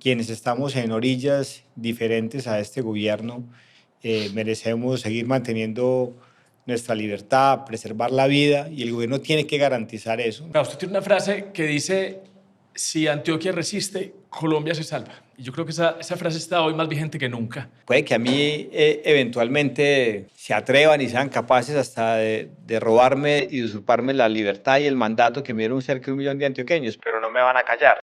quienes estamos en orillas diferentes a este gobierno, merecemos seguir manteniendo nuestra libertad, preservar la vida, y el gobierno tiene que garantizar eso. Usted tiene una frase que dice: si Antioquia resiste, Colombia se salva. Y yo creo que esa frase está hoy más vigente que nunca. Puede que a mí eventualmente se atrevan y sean capaces hasta de robarme y usurparme la libertad y el mandato que me dieron cerca de 1 millón de antioqueños, pero no me van a callar.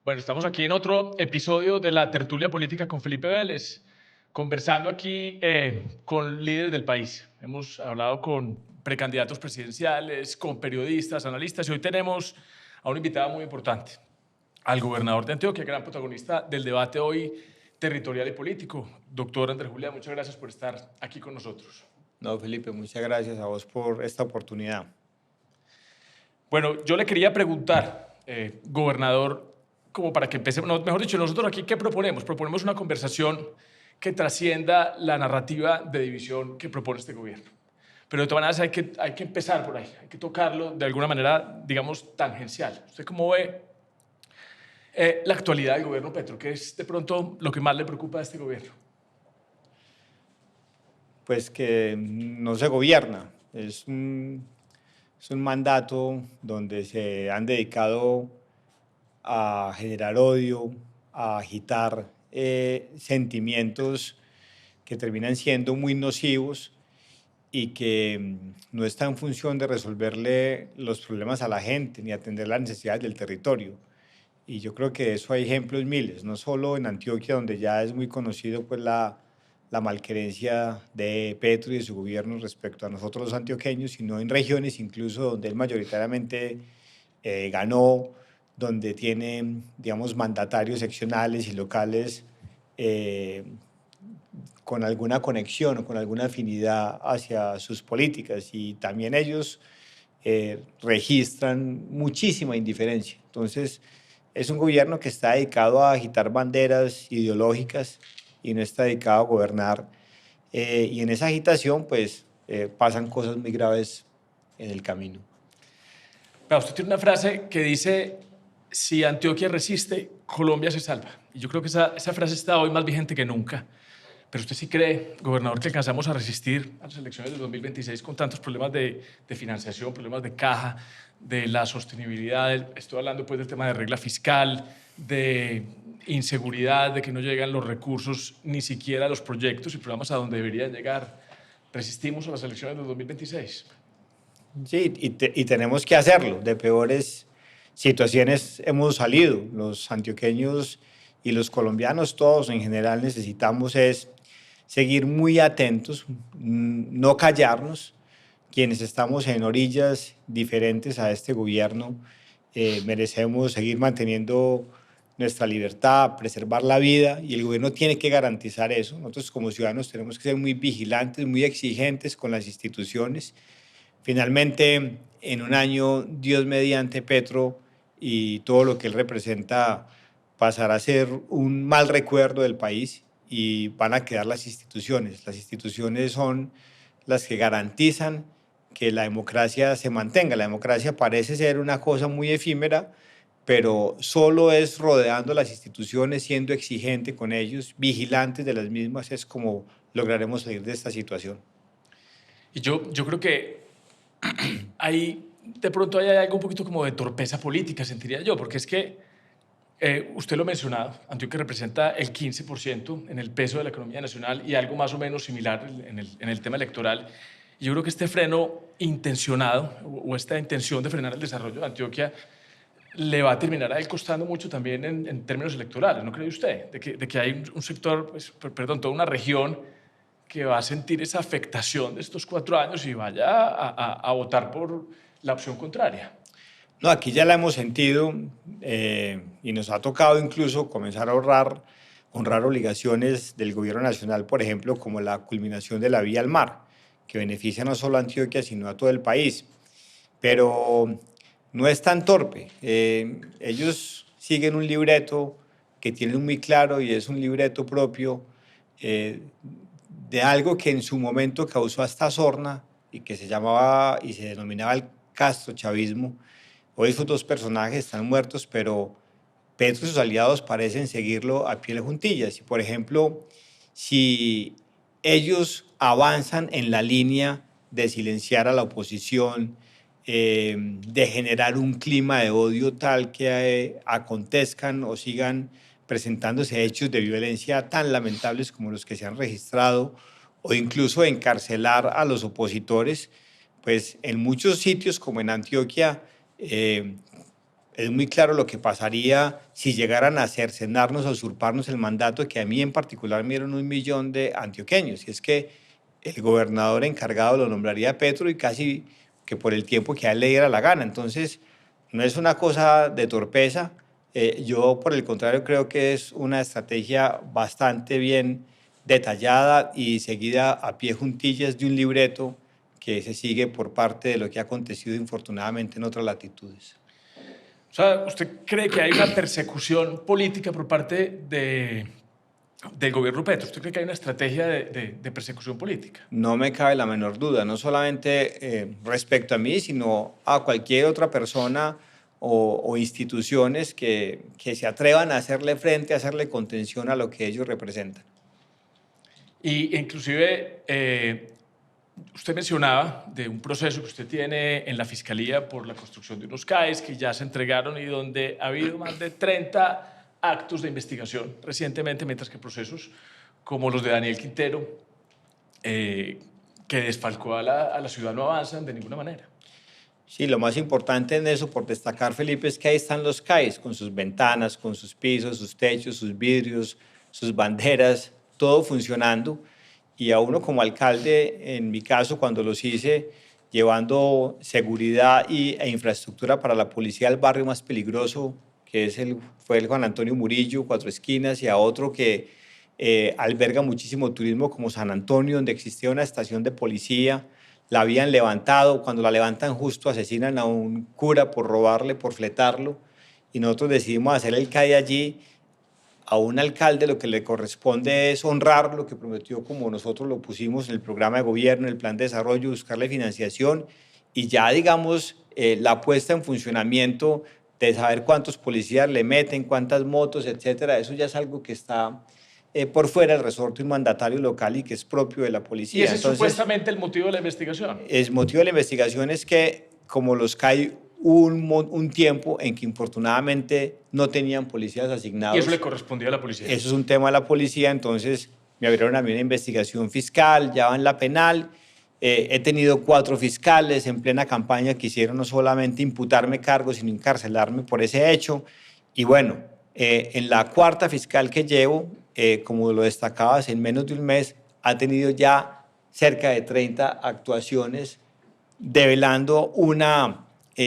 Bueno, estamos aquí en otro episodio de la tertulia política con Felipe Vélez, conversando aquí con líderes del país. Hemos hablado con precandidatos presidenciales, con periodistas, analistas, y hoy tenemos a un invitado muy importante, al gobernador de Antioquia, gran protagonista del debate hoy territorial y político. Doctor Andrés Julián, muchas gracias por estar aquí con nosotros. No, Felipe, muchas gracias a vos por esta oportunidad. Bueno, yo le quería preguntar, gobernador, como para que empecemos, no, mejor dicho, nosotros aquí, ¿qué proponemos? Proponemos una conversación que trascienda la narrativa de división que propone este gobierno. Pero de todas maneras hay que empezar por ahí, hay que tocarlo de alguna manera, digamos, tangencial. ¿Usted cómo ve la actualidad del gobierno Petro? ¿Qué es de pronto lo que más le preocupa a este gobierno? Pues que no se gobierna. Es un mandato donde se han dedicado a generar odio, a agitar sentimientos que terminan siendo muy nocivos y que no está en función de resolverle los problemas a la gente ni atender las necesidades del territorio. Y yo creo que de eso hay ejemplos miles, no solo en Antioquia, donde ya es muy conocido pues la malquerencia de Petro y de su gobierno respecto a nosotros los antioqueños, sino en regiones incluso donde él mayoritariamente ganó, donde tiene, digamos, mandatarios seccionales y locales con alguna conexión o con alguna afinidad hacia sus políticas, y también ellos registran muchísima indiferencia. Entonces, es un gobierno que está dedicado a agitar banderas ideológicas y no está dedicado a gobernar. Y en esa agitación, pues, pasan cosas muy graves en el camino. Usted tiene una frase que dice: si Antioquia resiste, Colombia se salva. Y yo creo que esa frase está hoy más vigente que nunca. Pero usted sí cree, gobernador, que alcanzamos a resistir a las elecciones del 2026 con tantos problemas de financiación, problemas de caja, de la sostenibilidad. Estoy hablando pues del tema de regla fiscal, de inseguridad, de que no llegan los recursos, ni siquiera a los proyectos y programas a donde deberían llegar. ¿Resistimos a las elecciones del 2026? Sí, y tenemos que hacerlo. De peores situaciones hemos salido. Los antioqueños y los colombianos, todos en general, necesitamos es seguir muy atentos, no callarnos. Quienes estamos en orillas diferentes a este gobierno, merecemos seguir manteniendo nuestra libertad, preservar la vida, y el gobierno tiene que garantizar eso. Nosotros como ciudadanos tenemos que ser muy vigilantes, muy exigentes con las instituciones. Finalmente, en un año, Dios mediante, Petro y todo lo que él representa pasará a ser un mal recuerdo del país, y van a quedar las instituciones. Las instituciones son las que garantizan que la democracia se mantenga. La democracia parece ser una cosa muy efímera, pero solo es rodeando las instituciones, siendo exigente con ellos, vigilantes de las mismas, es como lograremos salir de esta situación. Y yo creo que de pronto hay algo un poquito como de torpeza política, sentiría yo, porque es que usted lo ha mencionado, Antioquia representa el 15% en el peso de la economía nacional y algo más o menos similar en el tema electoral. Y yo creo que este freno intencionado o esta intención de frenar el desarrollo de Antioquia le va a terminar a él costando mucho también en términos electorales, ¿no cree usted? De que hay un sector, pues, perdón, toda una región que va a sentir esa afectación de estos 4 años y vaya a votar por la opción contraria. No, aquí ya la hemos sentido, y nos ha tocado incluso comenzar a honrar obligaciones del gobierno nacional, por ejemplo, como la culminación de la vía al mar, que beneficia no solo a Antioquia, sino a todo el país. Pero no es tan torpe. Ellos siguen un libreto que tienen muy claro, y es un libreto propio eh, de algo que en su momento causó hasta sorna y que se llamaba y se denominaba el castrochavismo. Hoy esos dos personajes están muertos, pero Petro y sus aliados parecen seguirlo a pie de juntillas. Y, por ejemplo, si ellos avanzan en la línea de silenciar a la oposición, de generar un clima de odio tal que acontezcan o sigan presentándose hechos de violencia tan lamentables como los que se han registrado, o incluso encarcelar a los opositores, pues en muchos sitios como en Antioquia, es muy claro lo que pasaría si llegaran a cercenarnos, a usurparnos el mandato que a mí en particular me dieron 1 millón de antioqueños. Y es que el gobernador encargado lo nombraría Petro y casi que por el tiempo que a él le diera la gana. Entonces, no es una cosa de torpeza. Yo, por el contrario, creo que es una estrategia bastante bien detallada y seguida a pie juntillas de un libreto que se sigue por parte de lo que ha acontecido infortunadamente en otras latitudes. O sea, ¿usted cree que hay una persecución política por parte del gobierno Petro? ¿Usted cree que hay una estrategia de persecución política? No me cabe la menor duda, no solamente respecto a mí, sino a cualquier otra persona o instituciones que se atrevan a hacerle frente, a hacerle contención a lo que ellos representan. Y inclusive usted mencionaba de un proceso que usted tiene en la Fiscalía por la construcción de unos CAEs que ya se entregaron y donde ha habido más de 30 actos de investigación recientemente, mientras que procesos como los de Daniel Quintero, que desfalcó a la ciudad, no avanzan de ninguna manera. Sí, lo más importante en eso, por destacar, Felipe, es que ahí están los CAIs, con sus ventanas, con sus pisos, sus techos, sus vidrios, sus banderas, todo funcionando. Y a uno como alcalde, en mi caso, cuando los hice, llevando seguridad e infraestructura para la policía del barrio más peligroso, que fue el Juan Antonio Murillo, Cuatro Esquinas, y a otro que alberga muchísimo turismo como San Antonio, donde existía una estación de policía. La habían levantado, cuando la levantan justo asesinan a un cura por robarle, por fletarlo, y nosotros decidimos hacer el CAI allí. A un alcalde lo que le corresponde es honrar lo que prometió, como nosotros lo pusimos en el programa de gobierno, en el plan de desarrollo, buscarle financiación y ya, digamos, la puesta en funcionamiento de saber cuántos policías le meten, cuántas motos, etcétera. Eso ya es algo que está por fuera del resorte un mandatario local y que es propio de la Y policía. ese es Entonces, supuestamente el motivo de la investigación. el motivo de la investigación es que, como los CAI, hubo un tiempo en que infortunadamente no tenían policías asignados. Y eso le correspondía a la policía. Eso es un tema de la policía, entonces me abrieron a mí una investigación fiscal, ya va en la penal. He tenido 4 fiscales en plena campaña que hicieron no solamente imputarme cargos, sino encarcelarme por ese hecho. Y bueno, en la 4ª fiscal que llevo, como lo destacabas, en menos de un mes, ha tenido ya cerca de 30 actuaciones, develando una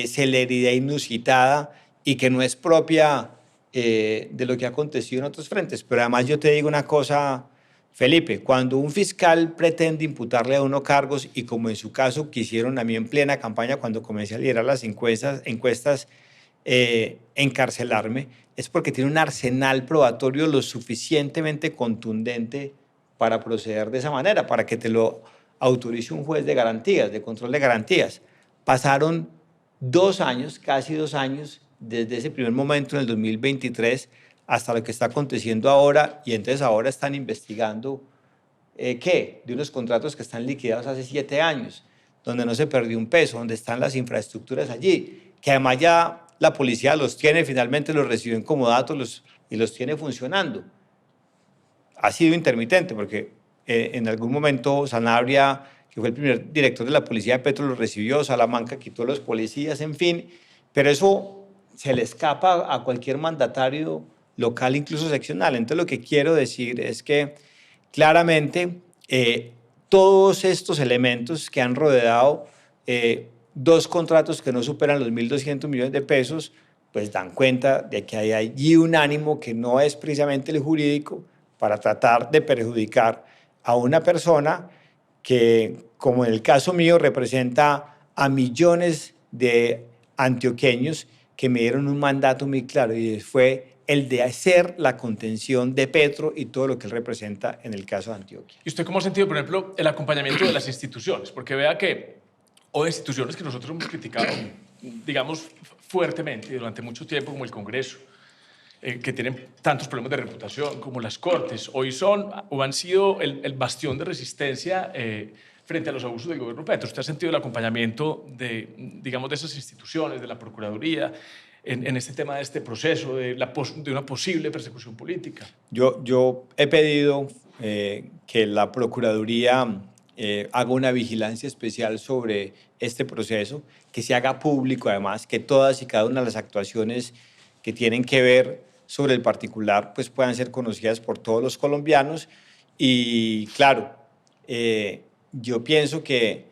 celeridad inusitada y que no es propia de lo que ha acontecido en otros frentes. Pero además yo te digo una cosa, Felipe, cuando un fiscal pretende imputarle a uno cargos, y como en su caso quisieron a mí en plena campaña cuando comencé a liderar las encuestas encarcelarme, es porque tiene un arsenal probatorio lo suficientemente contundente para proceder de esa manera, para que te lo autorice un juez de garantías, de control de garantías. Pasaron 2 años, casi 2 años, desde ese primer momento en el 2023 hasta lo que está aconteciendo ahora, y entonces ahora están investigando ¿qué? De unos contratos que están liquidados hace 7 años, donde no se perdió un peso, donde están las infraestructuras allí, que además ya la policía los tiene, finalmente los recibió en comodato y los tiene funcionando. Ha sido intermitente porque en algún momento Sanabria, que fue el primer director de la policía de Petro, lo recibió, Salamanca quitó los policías, en fin, pero eso se le escapa a cualquier mandatario local, incluso seccional. Entonces lo que quiero decir es que claramente todos estos elementos que han rodeado 2 contratos que no superan los 1.200 millones de pesos, pues dan cuenta de que hay allí un ánimo que no es precisamente el jurídico para tratar de perjudicar a una persona que, como en el caso mío, representa a millones de antioqueños que me dieron un mandato muy claro, y fue el de hacer la contención de Petro y todo lo que él representa en el caso de Antioquia. ¿Y usted cómo ha sentido, por ejemplo, el acompañamiento de las instituciones? Porque vea que, o de instituciones que nosotros hemos criticado, digamos, fuertemente durante mucho tiempo, como el Congreso, que tienen tantos problemas de reputación, como las Cortes, hoy son o han sido el bastión de resistencia frente a los abusos del gobierno Petro. ¿Usted ha sentido el acompañamiento de, digamos, de esas instituciones, de la Procuraduría, en este tema de este proceso, de una posible persecución política? Yo he pedido que la Procuraduría haga una vigilancia especial sobre este proceso, que se haga público además, que todas y cada una de las actuaciones que tienen que ver sobre el particular pues puedan ser conocidas por todos los colombianos. Y claro, yo pienso que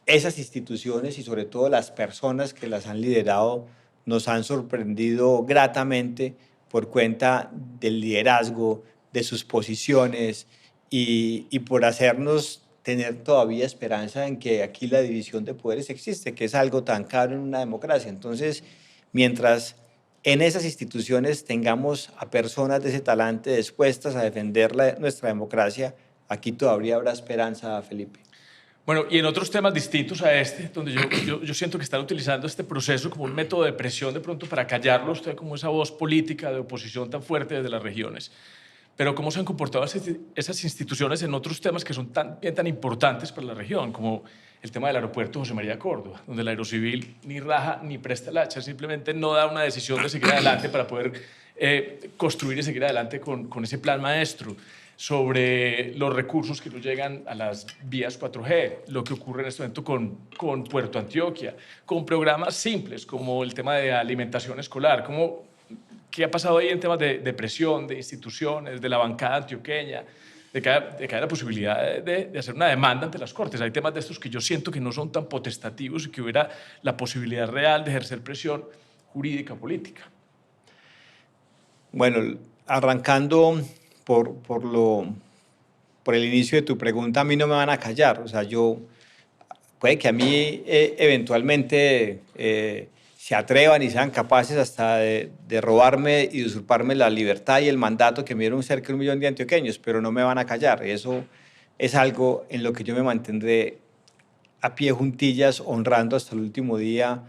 esas instituciones y sobre todo las personas que las han liderado nos han sorprendido gratamente por cuenta del liderazgo, de sus posiciones y por hacernos tener todavía esperanza en que aquí la división de poderes existe, que es algo tan caro en una democracia. Entonces, mientras en esas instituciones tengamos a personas de ese talante dispuestas a defender nuestra democracia, aquí todavía habrá esperanza, Felipe. Bueno, y en otros temas distintos a este, donde yo siento que están utilizando este proceso como un método de presión de pronto para callarlo, usted como esa voz política de oposición tan fuerte desde las regiones. Pero cómo se han comportado esas instituciones en otros temas que son tan importantes para la región, como el tema del aeropuerto José María Córdoba, donde el Aerocivil ni raja ni presta el hacha, simplemente no da una decisión de seguir adelante para poder construir y seguir adelante con ese plan maestro, sobre los recursos que no llegan a las vías 4G, lo que ocurre en este momento con Puerto Antioquia, con programas simples como el tema de alimentación escolar, como ¿qué ha pasado ahí en temas de presión, de instituciones, de la bancada antioqueña, de que haya la posibilidad de hacer una demanda ante las Cortes? Hay temas de estos que yo siento que no son tan potestativos y que hubiera la posibilidad real de ejercer presión jurídica política. Bueno, arrancando por el inicio de tu pregunta, a mí no me van a callar. O sea, puede que a mí eventualmente se atrevan y sean capaces hasta de robarme y usurparme la libertad y el mandato que me dieron cerca de 1 millón de antioqueños, pero no me van a callar. Eso es algo en lo que yo me mantendré a pie juntillas, honrando hasta el último día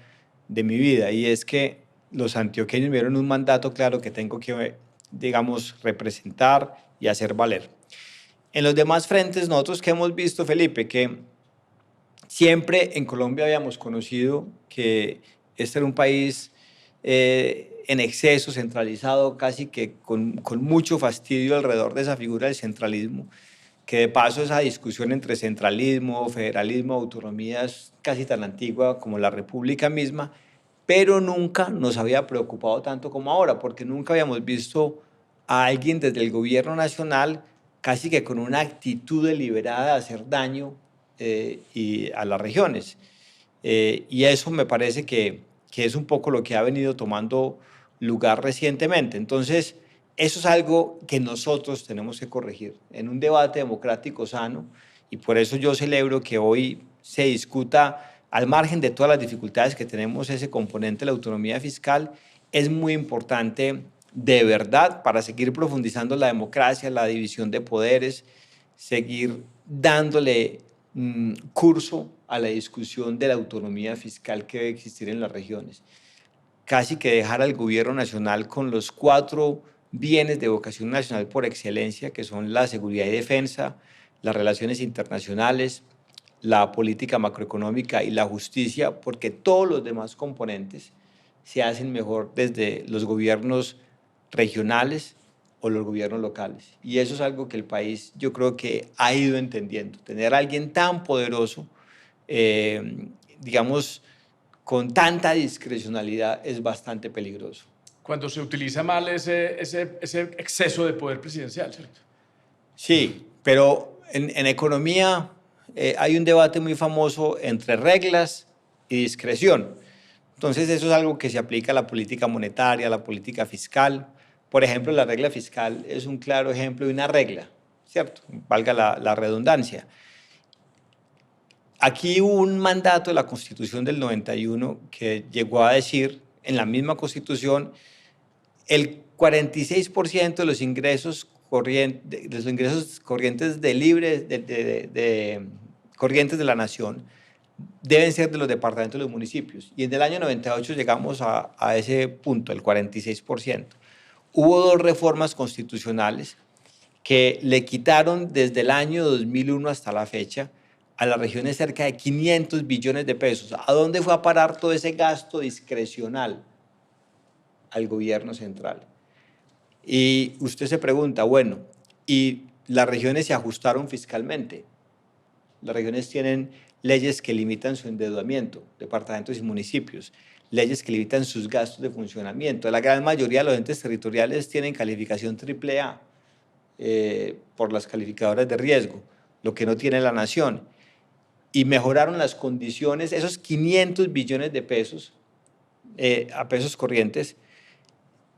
de mi vida. Y es que los antioqueños me dieron un mandato claro que tengo que, digamos, representar y hacer valer. En los demás frentes, nosotros que hemos visto, Felipe, que siempre en Colombia habíamos conocido que este era un país en exceso, centralizado, casi que con mucho fastidio alrededor de esa figura del centralismo, que de paso esa discusión entre centralismo, federalismo, autonomía es casi tan antigua como la república misma, pero nunca nos había preocupado tanto como ahora, porque nunca habíamos visto a alguien desde el gobierno nacional casi que con una actitud deliberada de hacer daño y a las regiones. Y eso me parece que es un poco lo que ha venido tomando lugar recientemente. Entonces, eso es algo que nosotros tenemos que corregir en un debate democrático sano, y por eso yo celebro que hoy se discuta, al margen de todas las dificultades que tenemos, ese componente de la autonomía fiscal. Es muy importante de verdad para seguir profundizando la democracia, la división de poderes, seguir dándole curso a la discusión de la autonomía fiscal que debe existir en las regiones. Casi que dejar al gobierno nacional con los 4 bienes de vocación nacional por excelencia, que son la seguridad y defensa, las relaciones internacionales, la política macroeconómica y la justicia, porque todos los demás componentes se hacen mejor desde los gobiernos regionales o los gobiernos locales. Y eso es algo que el país, yo creo que ha ido entendiendo. Tener a alguien tan poderoso, digamos, con tanta discrecionalidad es bastante peligroso. Cuando se utiliza mal ese exceso de poder presidencial, ¿cierto? Sí, pero en economía hay un debate muy famoso entre reglas y discreción. Entonces, eso es algo que se aplica a la política monetaria, a la política fiscal. Por ejemplo, la regla fiscal es un claro ejemplo de una regla, ¿cierto? Valga la redundancia. Aquí hubo un mandato de la Constitución del 91 que llegó a decir, en la misma Constitución, el 46% de los ingresos corrientes de libres de corrientes de la nación deben ser de los departamentos y los municipios. Y en el año 98 llegamos a ese punto, el 46%. Hubo dos reformas constitucionales que le quitaron desde el año 2001 hasta la fecha a las regiones cerca de 500 billones de pesos. ¿A dónde fue a parar todo ese gasto discrecional? Al gobierno central. Y usted se pregunta, bueno, ¿y las regiones se ajustaron fiscalmente? Las regiones tienen leyes que limitan su endeudamiento, departamentos y municipios, leyes que limitan sus gastos de funcionamiento. La gran mayoría de los entes territoriales tienen calificación AAA por las calificadoras de riesgo, lo que no tiene la nación. Y mejoraron las condiciones, esos 500 billones de pesos a pesos corrientes,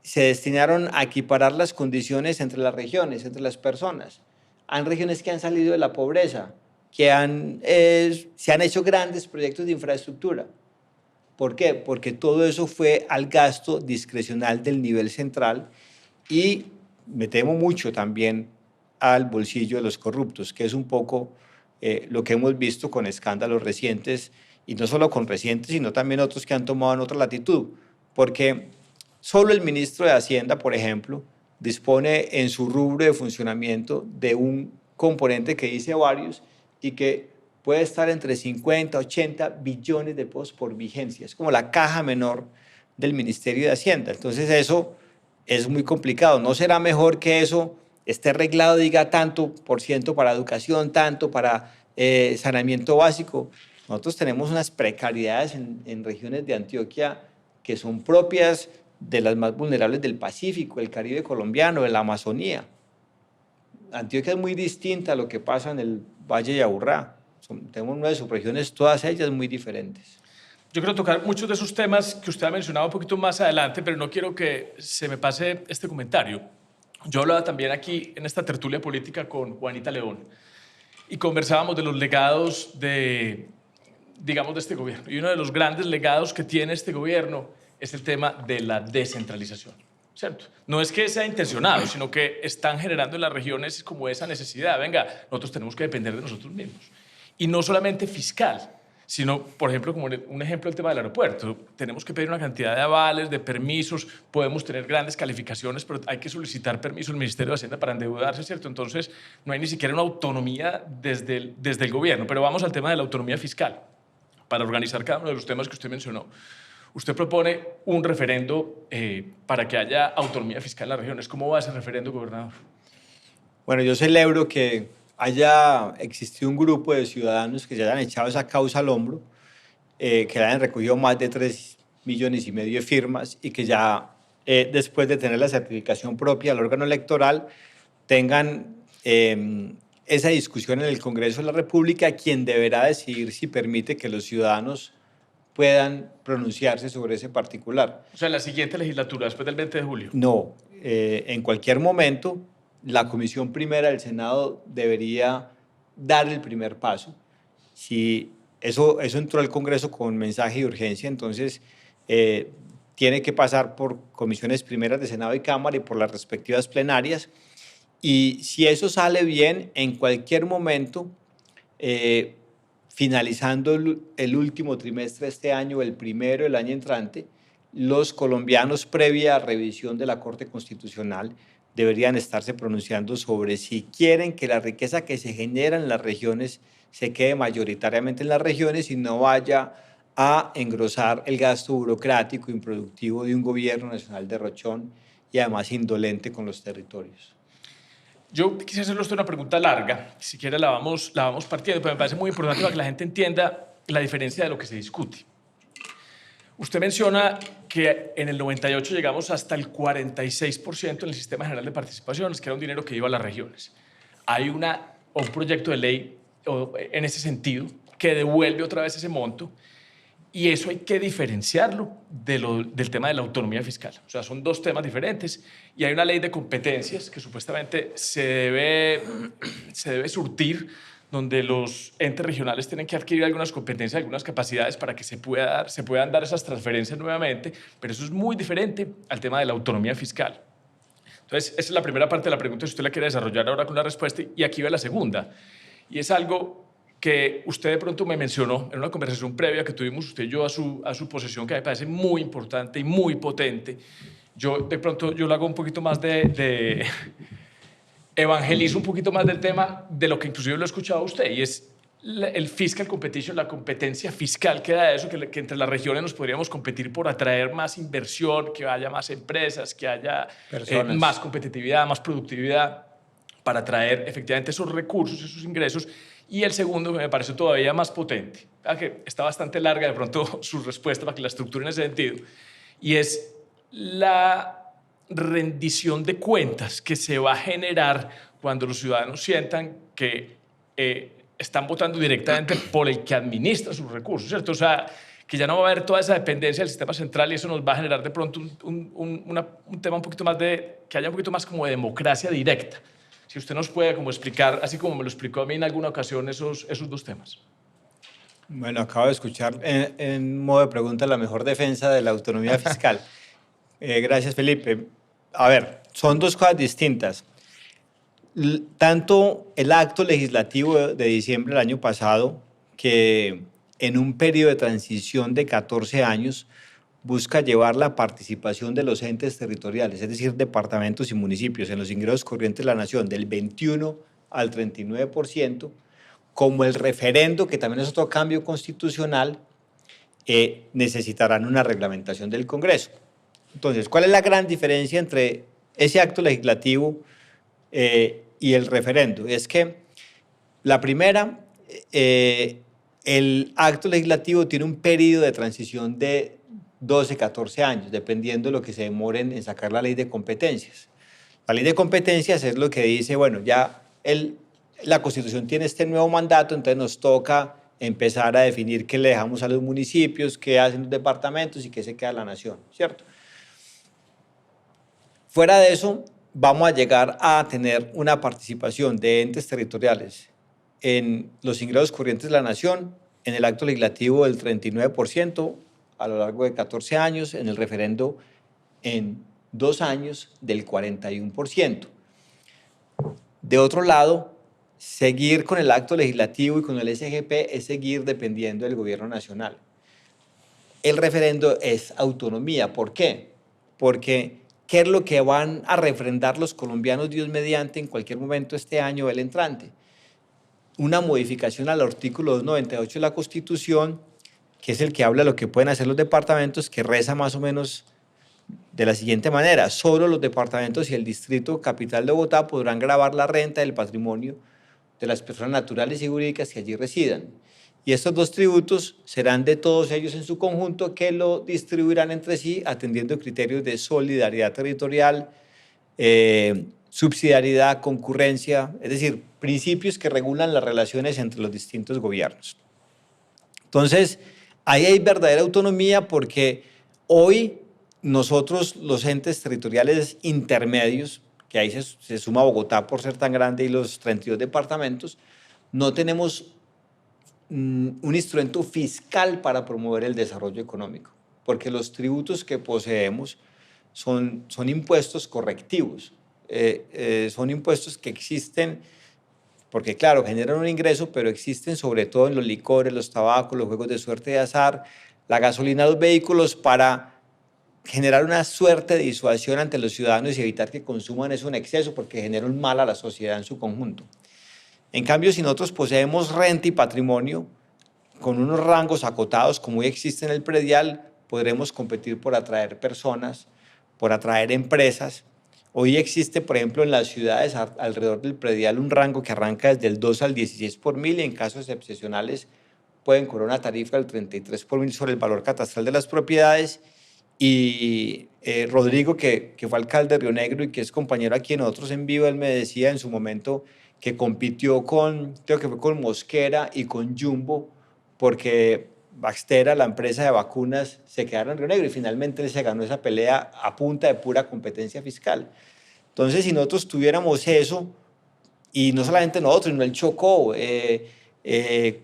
se destinaron a equiparar las condiciones entre las regiones, entre las personas. Hay regiones que han salido de la pobreza, que se han hecho grandes proyectos de infraestructura. ¿Por qué? Porque todo eso fue al gasto discrecional del nivel central y me temo mucho también al bolsillo de los corruptos, que es un poco lo que hemos visto con escándalos recientes, y no solo con recientes, sino también otros que han tomado en otra latitud, porque solo el ministro de Hacienda, por ejemplo, dispone en su rubro de funcionamiento de un componente que dice varios y que puede estar entre 50 80 billones de pesos por vigencia. Es como la caja menor del Ministerio de Hacienda. Entonces eso es muy complicado. ¿No será mejor que eso esté arreglado, diga tanto por ciento para educación, tanto para saneamiento básico? Nosotros tenemos unas precariedades en regiones de Antioquia que son propias de las más vulnerables del Pacífico, el Caribe colombiano, de la Amazonía. Antioquia es muy distinta a lo que pasa en el Valle de Aburrá. Tenemos nueve subregiones, todas ellas muy diferentes. Yo quiero tocar muchos de esos temas que usted ha mencionado un poquito más adelante, pero no quiero que se me pase este comentario. Yo hablaba también aquí en esta tertulia política con Juanita León y conversábamos de los legados digamos, de este gobierno. Y uno de los grandes legados que tiene este gobierno es el tema de la descentralización, ¿cierto? No es que sea intencionado, sino que están generando en las regiones como esa necesidad. Venga, nosotros tenemos que depender de nosotros mismos. Y no solamente fiscal, sino, por ejemplo, como un ejemplo, el tema del aeropuerto. Tenemos que pedir una cantidad de avales, de permisos, podemos tener grandes calificaciones, pero hay que solicitar permiso al Ministerio de Hacienda para endeudarse, ¿cierto? Entonces, no hay ni siquiera una autonomía desde el gobierno. Pero vamos al tema de la autonomía fiscal, para organizar cada uno de los temas que usted mencionó. Usted propone un referendo para que haya autonomía fiscal en las regiones. ¿Cómo va ese referendo, gobernador? Bueno, yo celebro que haya existido un grupo de ciudadanos que se hayan echado esa causa al hombro, que hayan recogido más de 3,5 millones de firmas y que ya después de tener la certificación propia del órgano electoral tengan esa discusión en el Congreso de la República, quien deberá decidir si permite que los ciudadanos puedan pronunciarse sobre ese particular. O sea, en la siguiente legislatura, después del 20 de julio. No, en cualquier momento la Comisión Primera del Senado debería dar el primer paso. Si eso entró al Congreso con mensaje de urgencia, entonces tiene que pasar por comisiones primeras de Senado y Cámara y por las respectivas plenarias. Y si eso sale bien, en cualquier momento, finalizando el último trimestre de este año, el primero del año entrante, los colombianos, previa revisión de la Corte Constitucional, deberían estarse pronunciando sobre si quieren que la riqueza que se genera en las regiones se quede mayoritariamente en las regiones y no vaya a engrosar el gasto burocrático improductivo de un gobierno nacional derrochón y además indolente con los territorios. Yo quisiera hacerle a usted una pregunta larga, si siquiera la vamos partiendo, pero me parece muy importante para que la gente entienda la diferencia de lo que se discute. Usted menciona que en el 98 llegamos hasta el 46% en el Sistema General de Participaciones, que era un dinero que iba a las regiones. Hay un proyecto de ley en ese sentido que devuelve otra vez ese monto, y eso hay que diferenciarlo del tema de la autonomía fiscal. O sea, son dos temas diferentes y hay una ley de competencias que supuestamente se debe surtir donde los entes regionales tienen que adquirir algunas competencias, algunas capacidades para que se puedan dar esas transferencias nuevamente, pero eso es muy diferente al tema de la autonomía fiscal. Entonces, esa es la primera parte de la pregunta, si usted la quiere desarrollar ahora con la respuesta, y aquí va la segunda, y es algo que usted de pronto me mencionó en una conversación previa que tuvimos usted y yo a su posición, que me parece muy importante y muy potente. Yo de pronto yo le hago un poquito más de evangelizo un poquito más del tema de lo que inclusive lo he escuchado a usted, y es el fiscal competition, la competencia fiscal que da eso, que entre las regiones nos podríamos competir por atraer más inversión, que haya más empresas, que haya más competitividad, más productividad, para atraer efectivamente esos recursos, esos ingresos. Y el segundo, que me parece todavía más potente, que está bastante larga de pronto su respuesta para que la estructure en ese sentido, y es la rendición de cuentas que se va a generar cuando los ciudadanos sientan que están votando directamente por el que administra sus recursos, ¿cierto? O sea, que ya no va a haber toda esa dependencia del sistema central, y eso nos va a generar de pronto un tema un poquito más que haya un poquito más como de democracia directa. Si usted nos puede como explicar, así como me lo explicó a mí en alguna ocasión, esos dos temas. Bueno, acabo de escuchar en modo de pregunta la mejor defensa de la autonomía fiscal. Gracias, Felipe. A ver, son dos cosas distintas. Tanto el acto legislativo de diciembre del año pasado, que en un periodo de transición de 14 años busca llevar la participación de los entes territoriales, es decir, departamentos y municipios, en los ingresos corrientes de la nación del 21 al 39%, como el referendo, que también es otro cambio constitucional, necesitarán una reglamentación del Congreso. Entonces, ¿cuál es la gran diferencia entre ese acto legislativo y el referendo? Es que la primera, el acto legislativo tiene un periodo de transición de 12, 14 años, dependiendo de lo que se demoren en sacar la ley de competencias. La ley de competencias es lo que dice, bueno, ya la Constitución tiene este nuevo mandato, entonces nos toca empezar a definir qué le dejamos a los municipios, qué hacen los departamentos y qué se queda a la nación, ¿cierto? Fuera de eso, vamos a llegar a tener una participación de entes territoriales en los ingresos corrientes de la nación, en el acto legislativo del 39% a lo largo de 14 años, en el referendo en 2 años del 41%. De otro lado, seguir con el acto legislativo y con el SGP es seguir dependiendo del gobierno nacional. El referendo es autonomía. ¿Por qué? Porque ¿qué es lo que van a refrendar los colombianos, Dios mediante, en cualquier momento este año o el entrante? Una modificación al artículo 298 de la Constitución, que es el que habla de lo que pueden hacer los departamentos, que reza más o menos de la siguiente manera: solo los departamentos y el distrito capital de Bogotá podrán gravar la renta del patrimonio de las personas naturales y jurídicas que allí residan. Y estos dos tributos serán de todos ellos en su conjunto, que lo distribuirán entre sí atendiendo criterios de solidaridad territorial, subsidiariedad, concurrencia, es decir, principios que regulan las relaciones entre los distintos gobiernos. Entonces, ahí hay verdadera autonomía, porque hoy nosotros, los entes territoriales intermedios, que ahí se suma Bogotá por ser tan grande y los 32 departamentos, no tenemos un instrumento fiscal para promover el desarrollo económico, porque los tributos que poseemos son impuestos correctivos, son impuestos que existen porque, claro, generan un ingreso, pero existen sobre todo en los licores, los tabacos, los juegos de suerte de azar, la gasolina de los vehículos, para generar una suerte de disuasión ante los ciudadanos y evitar que consuman eso en exceso, porque genera un mal a la sociedad en su conjunto. En cambio, si nosotros poseemos renta y patrimonio con unos rangos acotados, como hoy existe en el predial, podremos competir por atraer personas, por atraer empresas. Hoy existe, por ejemplo, en las ciudades alrededor del predial un rango que arranca desde el 2 al 16 por mil, y en casos excepcionales pueden cobrar una tarifa del 33 por mil sobre el valor catastral de las propiedades. Y Rodrigo, que fue alcalde de Río Negro y que es compañero aquí en Nosotros en Vivo, él me decía en su momento que compitió creo que fue con Mosquera y con Jumbo, porque Baxtera, la empresa de vacunas, se quedaron en Río Negro, y finalmente él se ganó esa pelea a punta de pura competencia fiscal. Entonces, si nosotros tuviéramos eso y no solamente nosotros, sino el Chocó,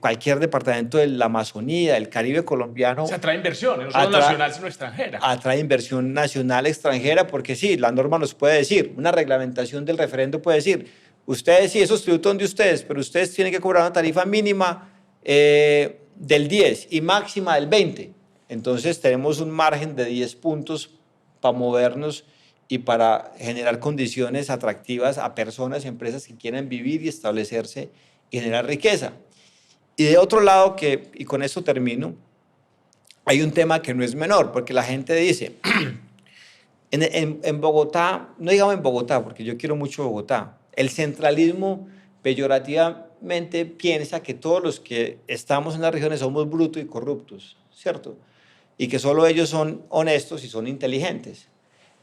cualquier departamento de la Amazonía, el Caribe colombiano. Se atrae inversión, no solo nacional, sino extranjera. Atrae inversión nacional, extranjera, porque sí, la norma nos puede decir, una reglamentación del referendo puede decir, ustedes sí, esos tributos son de ustedes, pero ustedes tienen que cobrar una tarifa mínima del 10 y máxima del 20. Entonces tenemos un margen de 10 puntos para movernos y para generar condiciones atractivas a personas y empresas que quieran vivir y establecerse y generar riqueza. Y de otro lado, y con esto termino, hay un tema que no es menor, porque la gente dice, en Bogotá, no digamos en Bogotá, porque yo quiero mucho Bogotá, el centralismo peyorativamente piensa que todos los que estamos en las regiones somos brutos y corruptos, ¿cierto? Y que solo ellos son honestos y son inteligentes.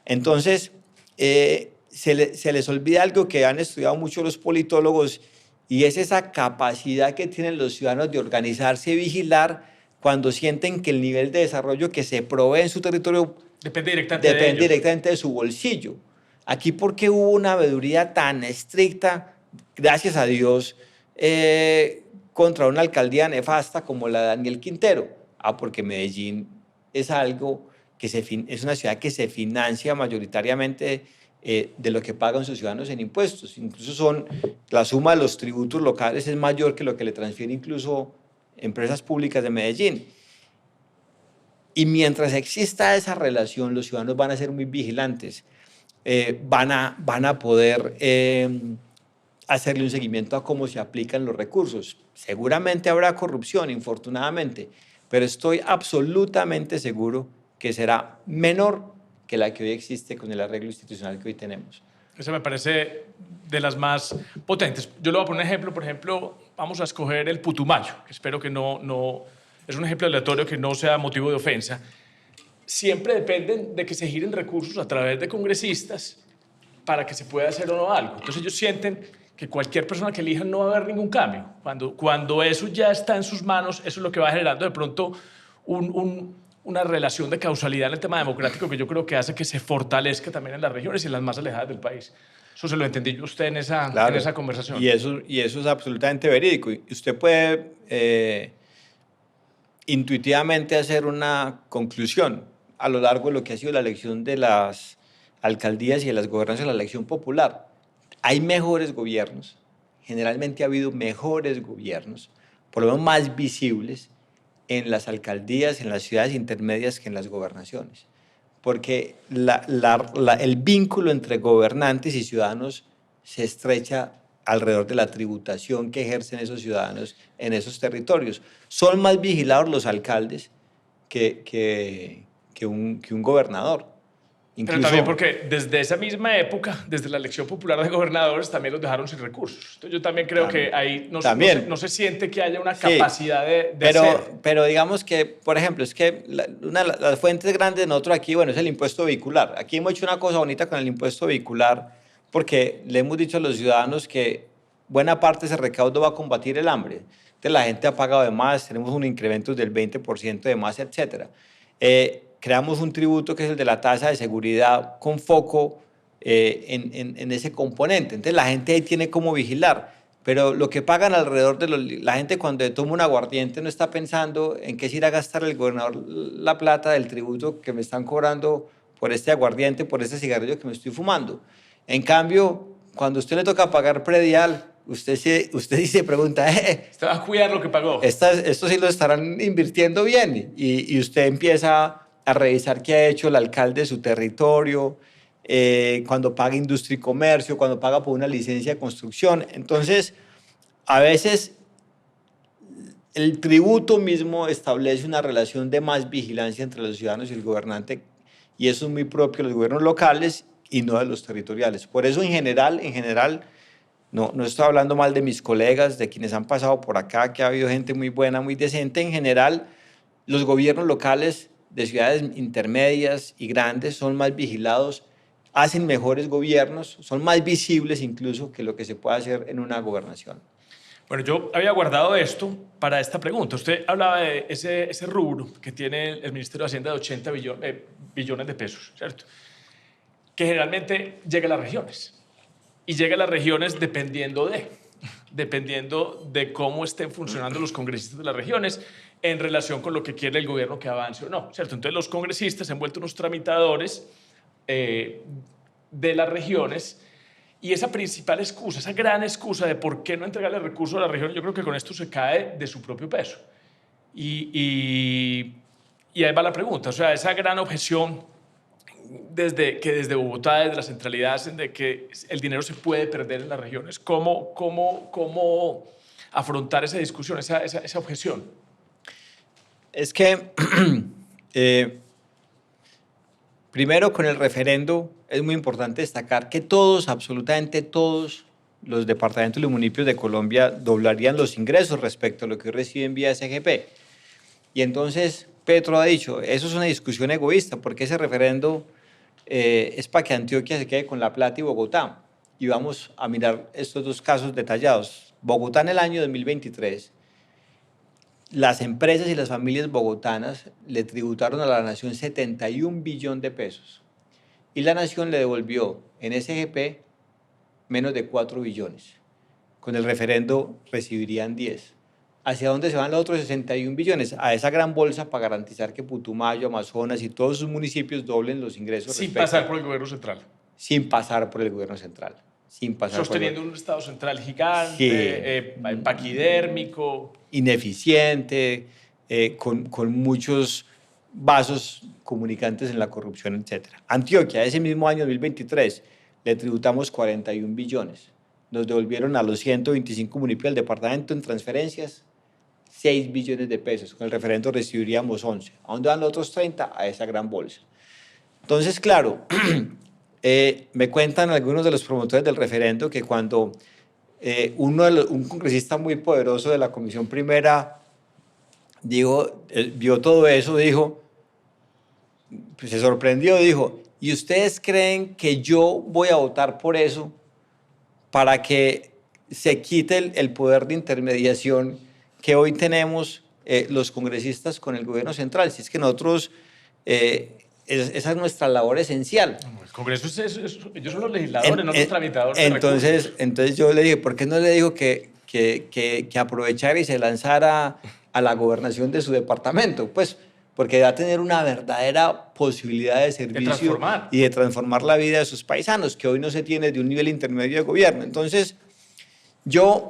Entonces, se les olvida algo que han estudiado mucho los politólogos, y es esa capacidad que tienen los ciudadanos de organizarse y vigilar cuando sienten que el nivel de desarrollo que se provee en su territorio depende directamente de su bolsillo. Aquí, porque hubo una veeduría tan estricta, gracias a Dios, contra una alcaldía nefasta como la de Daniel Quintero? Porque Medellín es algo es una ciudad que se financia mayoritariamente de lo que pagan sus ciudadanos en impuestos. Incluso la suma de los tributos locales es mayor que lo que le transfieren incluso empresas públicas de Medellín. Y mientras exista esa relación, los ciudadanos van a ser muy vigilantes, van a poder hacerle un seguimiento a cómo se aplican los recursos. Seguramente habrá corrupción, infortunadamente, pero estoy absolutamente seguro que será menor que la que hoy existe con el arreglo institucional que hoy tenemos. Esa me parece de las más potentes. Yo le voy a poner un ejemplo, por ejemplo, vamos a escoger el Putumayo, que espero que no es un ejemplo aleatorio que no sea motivo de ofensa. Siempre dependen de que se giren recursos a través de congresistas para que se pueda hacer o no algo. Entonces ellos sienten que cualquier persona que elijan no va a haber ningún cambio. Cuando eso ya está en sus manos, eso es lo que va generando de pronto una relación de causalidad en el tema democrático que yo creo que hace que se fortalezca también en las regiones y en las más alejadas del país. Eso se lo entendí yo a usted en esa conversación. Y eso es absolutamente verídico. Y usted puede intuitivamente hacer una conclusión a lo largo de lo que ha sido la elección de las alcaldías y de las gobernanzas, la elección popular. Hay mejores gobiernos, generalmente ha habido mejores gobiernos, por lo menos más visibles, en las alcaldías, en las ciudades intermedias que en las gobernaciones. Porque el vínculo entre gobernantes y ciudadanos se estrecha alrededor de la tributación que ejercen esos ciudadanos en esos territorios. Son más vigilados los alcaldes que un gobernador. Pero también porque desde esa misma época, desde la elección popular de gobernadores, también los dejaron sin recursos. Entonces yo también creo que ahí no se siente que haya una capacidad de hacer. Pero digamos que, por ejemplo, es que una de las fuentes grandes de nosotros aquí, bueno, es el impuesto vehicular. Aquí hemos hecho una cosa bonita con el impuesto vehicular, porque le hemos dicho a los ciudadanos que buena parte de ese recaudo va a combatir el hambre. Entonces la gente ha pagado de más, tenemos un incremento del 20% de más, etcétera. Creamos un tributo que es el de la tasa de seguridad con foco en ese componente. Entonces la gente ahí tiene cómo vigilar, pero lo que pagan alrededor de la gente cuando toma un aguardiente no está pensando en qué se irá a gastar el gobernador la plata del tributo que me están cobrando por este aguardiente, por este cigarrillo que me estoy fumando. En cambio, cuando a usted le toca pagar predial, usted sí se pregunta, usted va a cuidar lo que pagó. Esto sí lo estarán invirtiendo bien, y usted empieza a revisar qué ha hecho el alcalde de su territorio, cuando paga industria y comercio, cuando paga por una licencia de construcción. Entonces, a veces el tributo mismo establece una relación de más vigilancia entre los ciudadanos y el gobernante, y eso es muy propio de los gobiernos locales y no de los territoriales. Por eso, en general, no estoy hablando mal de mis colegas, de quienes han pasado por acá, que ha habido gente muy buena, muy decente. En general, los gobiernos locales de ciudades intermedias y grandes son más vigilados, hacen mejores gobiernos, son más visibles incluso que lo que se puede hacer en una gobernación. Bueno, yo había guardado esto para esta pregunta. Usted hablaba de ese rubro que tiene el Ministerio de Hacienda de 80 billones de pesos, ¿cierto? Que generalmente llega a las regiones. y llega a las regiones dependiendo de cómo estén funcionando los congresistas de las regiones en relación con lo que quiere el gobierno que avance o no, ¿cierto? Entonces los congresistas se han vuelto unos tramitadores de las regiones, y esa principal excusa, esa gran excusa de por qué no entregarle recursos a las regiones, yo creo que con esto se cae de su propio peso. Y ahí va la pregunta, o sea, esa gran objeción desde Bogotá, desde la centralidad, de que el dinero se puede perder en las regiones. ¿Cómo afrontar esa discusión, esa objeción? Es que, primero, con el referendo es muy importante destacar que todos, absolutamente todos, los departamentos y los municipios de Colombia doblarían los ingresos respecto a lo que hoy reciben vía SGP. Y entonces Petro ha dicho, eso es una discusión egoísta, porque ese referendo es para que Antioquia se quede con la plata y Bogotá. Y vamos a mirar estos dos casos detallados. Bogotá en el año 2023, las empresas y las familias bogotanas le tributaron a la nación 71 billones de pesos. Y la nación le devolvió en SGP menos de 4 billones. Con el referendo recibirían 10. ¿Hacia dónde se van los otros 61 billones? A esa gran bolsa para garantizar que Putumayo, Amazonas y todos sus municipios doblen los ingresos. Sin pasar por el gobierno central. Sin pasar por el gobierno central. Sosteniendo un Estado central gigante, sí. Paquidérmico. Ineficiente, con muchos vasos comunicantes en la corrupción, etc. Antioquia, ese mismo año 2023, le tributamos 41 billones. Nos devolvieron a los 125 municipios del departamento en transferencias 6 billones de pesos. Con el referendo recibiríamos 11. ¿A dónde van los otros 30? A esa gran bolsa. Entonces, claro, me cuentan algunos de los promotores del referendo que cuando un congresista muy poderoso de la Comisión Primera vio todo eso, dijo, pues se sorprendió, dijo, ¿y ustedes creen que yo voy a votar por eso para que se quite el poder de intermediación que hoy tenemos los congresistas con el gobierno central? Si es que nosotros, esa es nuestra labor esencial. El Congreso, ellos son los legisladores, no los tramitadores. Entonces yo le dije, ¿por qué no le dijo que aprovechara y se lanzara a la gobernación de su departamento? Pues porque va a tener una verdadera posibilidad de servicio y de transformar la vida de sus paisanos, que hoy no se tiene de un nivel intermedio de gobierno. Entonces, yo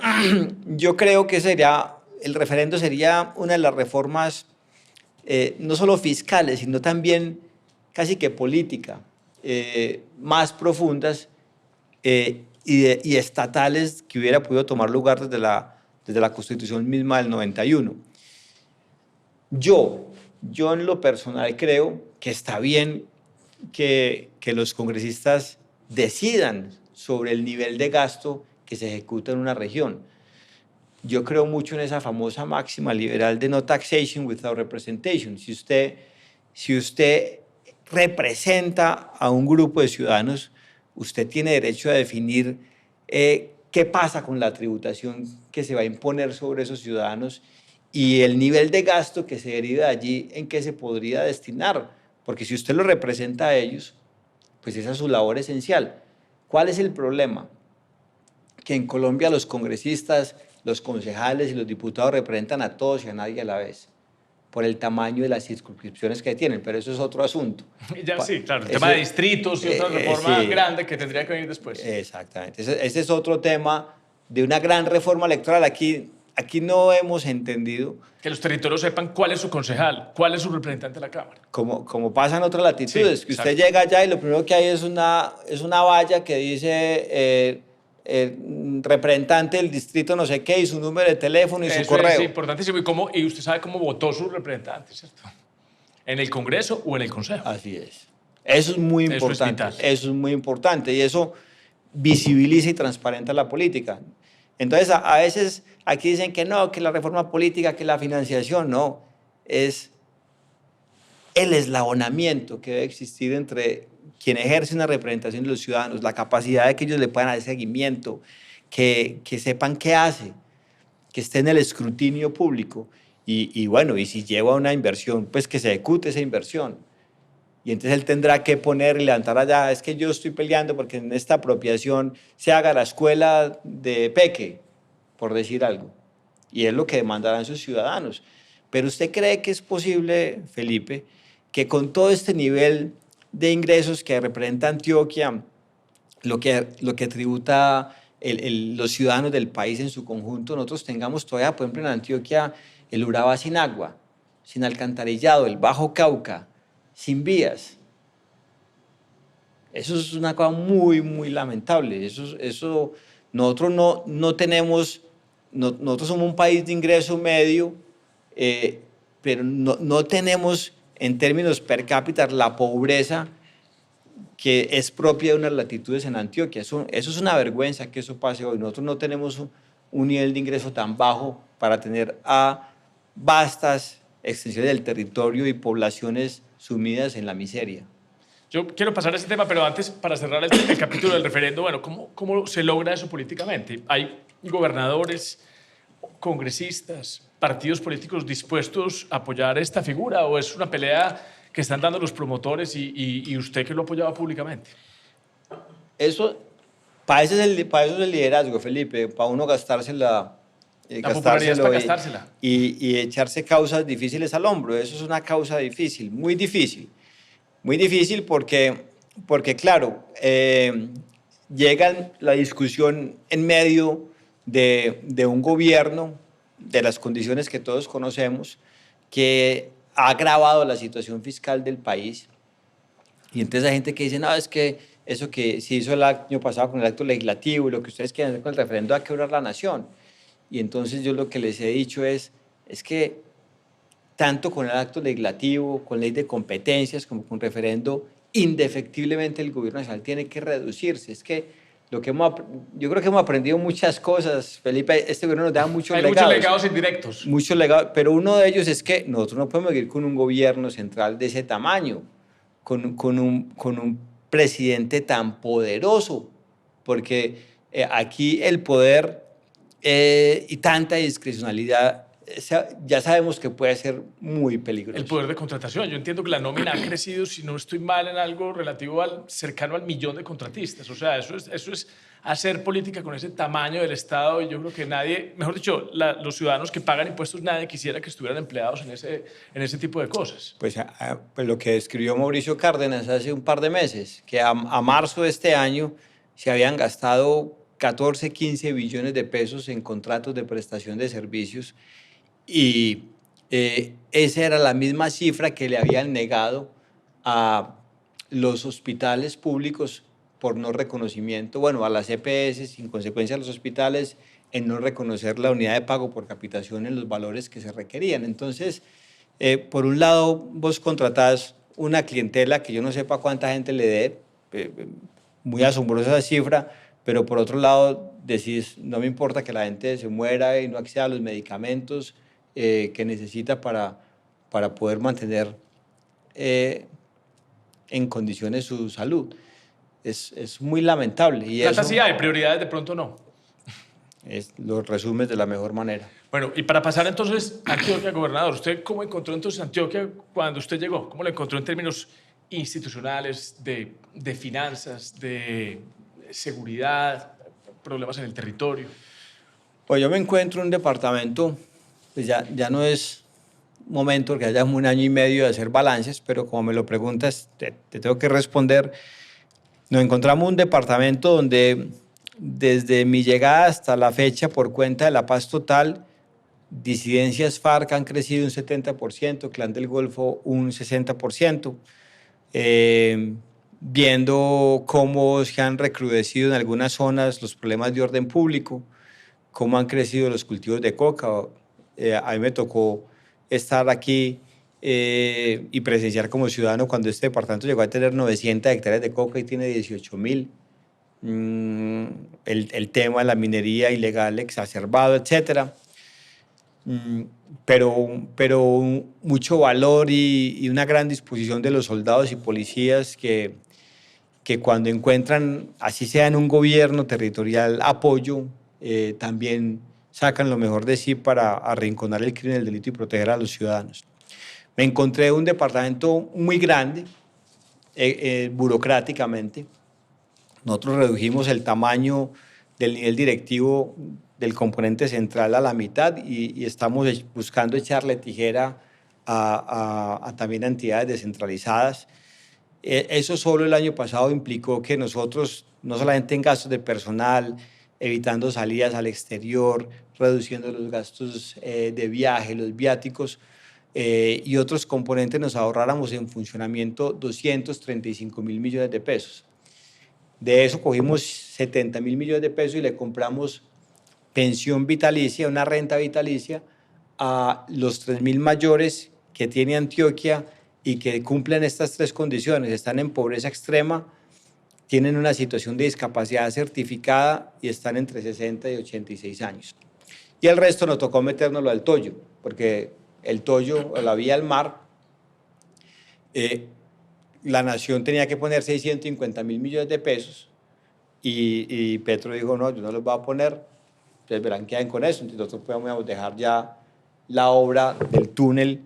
creo que el referendo sería una de las reformas, no solo fiscales, sino también casi que política, más profundas y estatales que hubiera podido tomar lugar desde la Constitución misma del 91. Yo en lo personal creo que está bien que los congresistas decidan sobre el nivel de gasto que se ejecuta en una región. Yo creo mucho en esa famosa máxima liberal de no taxation without representation. Si usted representa a un grupo de ciudadanos, usted tiene derecho a definir qué pasa con la tributación que se va a imponer sobre esos ciudadanos y el nivel de gasto que se deriva de allí, en qué se podría destinar. Porque si usted lo representa a ellos, pues esa es su labor esencial. ¿Cuál es el problema? Que en Colombia los congresistas, los concejales y los diputados representan a todos y a nadie a la vez, por el tamaño de las circunscripciones que tienen, pero eso es otro asunto. Ya, sí, claro, el tema de distritos y otra reforma grande que tendría que venir después. Exactamente, ese es otro tema de una gran reforma electoral. Aquí no hemos entendido... Que los territorios sepan cuál es su concejal, cuál es su representante de la Cámara. Como pasa en otras latitudes, sí, que usted llega allá y lo primero que hay es una valla que dice representante del distrito no sé qué y su número de teléfono y su correo. Es importantísimo. Y usted sabe cómo votó su representante, ¿cierto? ¿En el Congreso o en el Consejo? Así es. Eso es muy importante. Eso es muy importante y eso visibiliza y transparenta la política. Entonces, a veces aquí dicen que no, que la reforma política, que la financiación, no. Es el eslabonamiento que debe existir entre quien ejerce una representación de los ciudadanos, la capacidad de que ellos le puedan dar seguimiento, que sepan qué hace, que esté en el escrutinio público y bueno, y si lleva una inversión, pues que se ejecute esa inversión. Y entonces él tendrá que poner y levantar allá, es que yo estoy peleando porque en esta apropiación se haga la escuela de Peque, por decir algo. Y es lo que demandarán sus ciudadanos. Pero ¿usted cree que es posible, Felipe, que con todo este nivel de ingresos que representa Antioquia, lo que tributa los ciudadanos del país en su conjunto, nosotros tengamos todavía, por ejemplo, en Antioquia, el Urabá sin agua, sin alcantarillado, el Bajo Cauca, sin vías? Eso es una cosa muy, muy lamentable. Nosotros no tenemos, nosotros somos un país de ingreso medio, eh, pero no tenemos en términos per cápita la pobreza que es propia de unas latitudes en Antioquia. Eso es una vergüenza que eso pase hoy. Nosotros no tenemos un nivel de ingreso tan bajo para tener a vastas extensiones del territorio y poblaciones sumidas en la miseria. Yo quiero pasar a ese tema, pero antes, para cerrar el capítulo del referendo, bueno, ¿cómo se logra eso políticamente? ¿Hay gobernadores, congresistas, partidos políticos dispuestos a apoyar esta figura o es una pelea que están dando los promotores y usted que lo apoyaba públicamente? Eso, para eso es el liderazgo, Felipe, para uno gastársela, La popularidad es para gastárselo gastársela. y echarse causas difíciles al hombro. Eso es una causa difícil, muy difícil porque claro, llega la discusión en medio de un gobierno, de las condiciones que todos conocemos, que ha agravado la situación fiscal del país. Y entonces hay gente que dice, no, es que eso que se hizo el año pasado con el acto legislativo y lo que ustedes quieren hacer con el referendo va a quebrar la nación. Y entonces yo lo que les he dicho es que tanto con el acto legislativo, con ley de competencias, como con referendo, indefectiblemente el gobierno nacional tiene que reducirse. Es que yo creo que hemos aprendido muchas cosas, Felipe. Este gobierno nos da muchos Hay legados. muchos legados indirectos. Muchos legados, pero uno de ellos es que nosotros no podemos seguir con un gobierno central de ese tamaño, con un presidente tan poderoso, porque aquí el poder y tanta discrecionalidad ya sabemos que puede ser muy peligroso. El poder de contratación. Yo entiendo que la nómina ha crecido, si no estoy mal, en algo relativo cercano al 1.000.000 de contratistas. O sea, eso es hacer política con ese tamaño del Estado y yo creo que nadie, mejor dicho, los ciudadanos que pagan impuestos, nadie quisiera que estuvieran empleados en ese tipo de cosas. Pues lo que escribió Mauricio Cárdenas hace un par de meses, que a marzo de este año se habían gastado 14, 15 billones de pesos en contratos de prestación de servicios y esa era la misma cifra que le habían negado a los hospitales públicos por no reconocimiento, bueno, a las EPS, en consecuencia a los hospitales, en no reconocer la unidad de pago por capitación en los valores que se requerían. Entonces, por un lado, vos contratás una clientela que yo no sepa cuánta gente le dé, muy asombrosa esa cifra, pero por otro lado decís, no me importa que la gente se muera y no acceda a los medicamentos que necesita para poder mantener en condiciones su salud. Es muy lamentable. Y Plata eso sí hay, prioridades de pronto no. lo resumes de la mejor manera. Bueno, y para pasar entonces a Antioquia, gobernador, ¿usted cómo encontró entonces Antioquia cuando usted llegó? ¿Cómo lo encontró en términos institucionales, de finanzas, de seguridad, problemas en el territorio? Pues yo me encuentro en un departamento, pues ya no es momento que haya un año y medio de hacer balances, pero como me lo preguntas, te tengo que responder. Nos encontramos un departamento donde desde mi llegada hasta la fecha, por cuenta de la paz total, disidencias FARC han crecido un 70%, Clan del Golfo un 60%, viendo cómo se han recrudecido en algunas zonas los problemas de orden público, cómo han crecido los cultivos de coca. A mí me tocó estar aquí y presenciar como ciudadano cuando este departamento llegó a tener 900 hectáreas de coca y tiene 18.000. El tema de la minería ilegal exacerbado, etcétera. Pero mucho valor y una gran disposición de los soldados y policías que cuando encuentran, así sea en un gobierno territorial, apoyo, también sacan lo mejor de sí para arrinconar el crimen, el delito y proteger a los ciudadanos. Me encontré un departamento muy grande, burocráticamente. Nosotros redujimos el tamaño del nivel directivo del componente central a la mitad y estamos buscando echarle tijera también a entidades descentralizadas. Eso solo el año pasado implicó que nosotros, no solamente en gastos de personal, evitando salidas al exterior, reduciendo los gastos de viaje, los viáticos y otros componentes, nos ahorráramos en funcionamiento 235.000 millones de pesos. De eso cogimos 70.000 millones de pesos y le compramos pensión vitalicia, una renta vitalicia a los 3.000 mayores que tiene Antioquia y que cumplen estas tres condiciones: están en pobreza extrema, tienen una situación de discapacidad certificada y están entre 60 y 86 años. Y el resto nos tocó metérnoslo al tollo, porque el tollo, la vía al mar, la nación tenía que poner 650.000 millones de pesos y Petro dijo, no, yo no los voy a poner, ustedes verán qué hacen con eso. Entonces nosotros podemos dejar ya la obra del túnel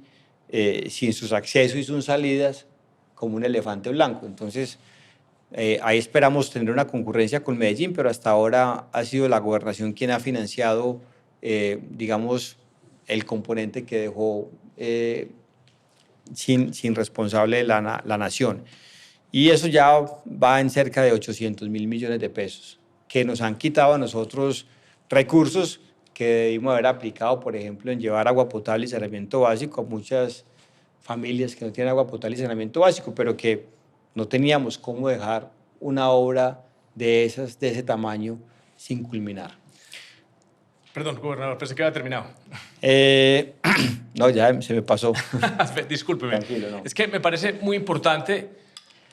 sin sus accesos y sus salidas como un elefante blanco. Entonces ahí esperamos tener una concurrencia con Medellín, pero hasta ahora ha sido la gobernación quien ha financiado, digamos, el componente que dejó sin responsable la nación. Y eso ya va en cerca de 800.000 millones de pesos, que nos han quitado a nosotros recursos que debimos haber aplicado, por ejemplo, en llevar agua potable y saneamiento básico a muchas familias que no tienen agua potable y saneamiento básico, pero que no teníamos cómo dejar una obra de ese tamaño sin culminar. Perdón, gobernador, pensé que había terminado. No, ya se me pasó. Discúlpeme. Tranquilo, no. Es que me parece muy importante,